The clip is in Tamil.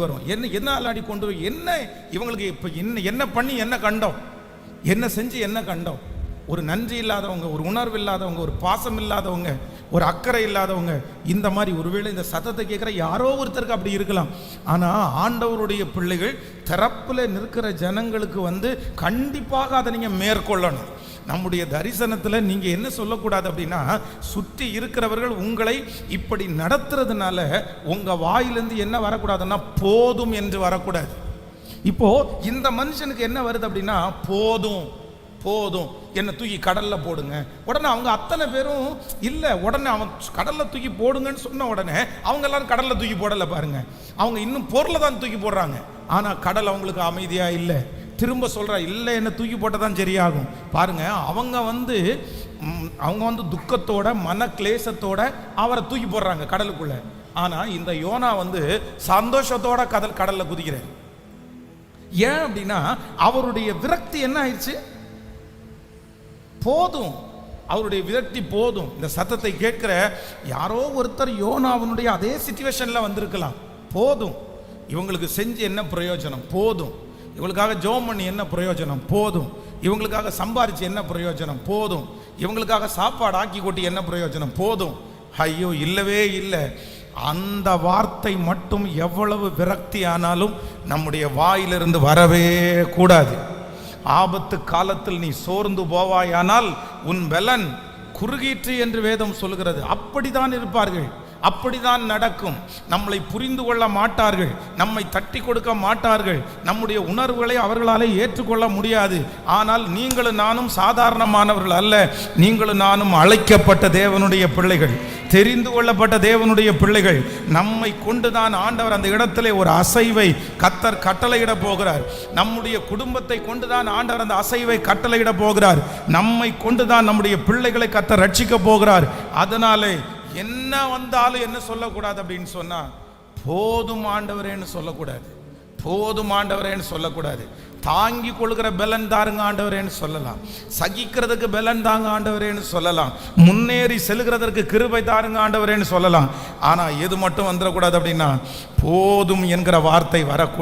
வரும். என்ன அல்லாடி கொண்டு போய் என்ன இவங்களுக்கு இப்போ என்ன பண்ணி என்ன கண்டோம், என்ன செஞ்சு என்ன கண்டோம்? ஒரு நன்றி இல்லாதவங்க, ஒரு உணர்வு இல்லாதவங்க, ஒரு பாசம் இல்லாதவங்க, ஒரு அக்கறை இல்லாதவங்க, இந்த மாதிரி ஒருவேளை இந்த சத்தத்தை கேட்குற யாரோ ஒருத்தருக்கு அப்படி இருக்கலாம். ஆனால் ஆண்டவருடைய பிள்ளைகள் தரப்பில் நிற்கிற ஜனங்களுக்கு கண்டிப்பாக அதை நீங்கள் மேற்கொள்ளணும். நம்முடைய தரிசனத்தில் நீங்கள் என்ன சொல்லக்கூடாது அப்படின்னா, சுற்றி இருக்கிறவர்கள் உங்களை இப்படி நடத்துறதுனால உங்கள் வாயிலிருந்து என்ன வரக்கூடாதுன்னா போதும் என்று வரக்கூடாது. இப்போ இந்த மனுஷனுக்கு என்ன வருது அப்படின்னா, போதும் போதும் என்னை தூக்கி கடலில் போடுங்க. உடனே அவங்க அத்தனை பேரும் இல்லை, உடனே அவன் கடலில் தூக்கி போடுங்கன்னு சொன்ன உடனே அவங்க எல்லாரும் கடலில் தூக்கி போடலை. பாருங்க, அவங்க இன்னும் பொருளை தான் தூக்கி போடுறாங்க. ஆனால் கடல் அவங்களுக்கு அமைதியாக இல்லை. திரும்ப சொல்கிறா, இல்லை என்ன தூக்கி போட்டதான் சரியாகும். பாருங்க, அவங்க துக்கத்தோட மன கிளேசத்தோட அவரை தூக்கி போடுறாங்க கடலுக்குள்ள. ஆனால் இந்த யோனா சந்தோஷத்தோட கடலில் குதிக்கிறார். ஏன் அப்படின்னா அவருடைய விரக்தி என்ன ஆயிடுச்சு? போதும், அவருடைய விரக்தி போதும். இந்த சத்தத்தை கேட்கிற யாரோ ஒருத்தர் யோனாவினுடைய அதே சிச்சுவேஷன்ல வந்திருக்கலாம். போதும், இவங்களுக்கு செஞ்சு என்ன பிரயோஜனம்? போதும், இவங்களுக்காக ஜெபம் பண்ணி என்ன பிரயோஜனம்? போதும், இவங்களுக்காக சம்பாரிச்சு என்ன பிரயோஜனம்? போதும், இவங்களுக்காக சாப்பாடு ஆக்கி கொட்டி என்ன பிரயோஜனம்? போதும். ஐயோ, இல்லவே இல்லை. அந்த வார்த்தை மட்டும் எவ்வளவு விரக்தி ஆனாலும் நம்முடைய வாயிலிருந்து வரவே கூடாது. ஆபத்து காலத்தில் நீ சோர்ந்து போவாயானால் உன் பலன் குறுகிற்று என்று வேதம் சொல்கிறது. அப்படிதான் இருப்பார்கள், அப்படிதான் நடக்கும். நம்மளை புரிந்து கொள்ள மாட்டார்கள், நம்மை தட்டி கொடுக்க மாட்டார்கள், நம்முடைய உணர்வுகளை அவர்களாலே ஏற்றுக்கொள்ள முடியாது. ஆனால் நீங்களும் நானும் சாதாரணமானவர்கள் அல்ல. நீங்களும் நானும் அழைக்கப்பட்ட தேவனுடைய பிள்ளைகள், தெரிந்து கொள்ளப்பட்ட தேவனுடைய பிள்ளைகள். நம்மை கொண்டுதான் ஆண்டவர் அந்த இடத்திலே ஒரு அசைவை கர்த்தர் கட்டளையிட போகிறார். நம்முடைய குடும்பத்தை கொண்டுதான் ஆண்டவர் அந்த அசைவை கட்டளையிட போகிறார். நம்மை கொண்டுதான் நம்முடைய பிள்ளைகளை கர்த்தர் ரட்சிக்க போகிறார். அதனாலே என்ன வந்தாலும் என்ன சொல்லக்கூடாது அப்படின்னு சொன்னா, போதும் ஆண்டவரேன்னு சொல்லக்கூடாது. போதும் ஆண்டவரேன்னு சொல்லக்கூடாது. தாங்கி கொள்கிற பலன் தாருங்க ஆண்டவரேன்னு சொல்லலாம். சகிக்கிறதுக்கு பலன் தாங்க ஆண்டவரேன்னு சொல்லலாம். முன்னேறி செல்கிறதற்கு கிருபை தாருங்க ஆண்டவரேன்னு சொல்லலாம். ஆனா எது மட்டும் வந்துடக்கூடாது அப்படின்னா, போதும் என்கிற வார்த்தை வரக்கூடாது.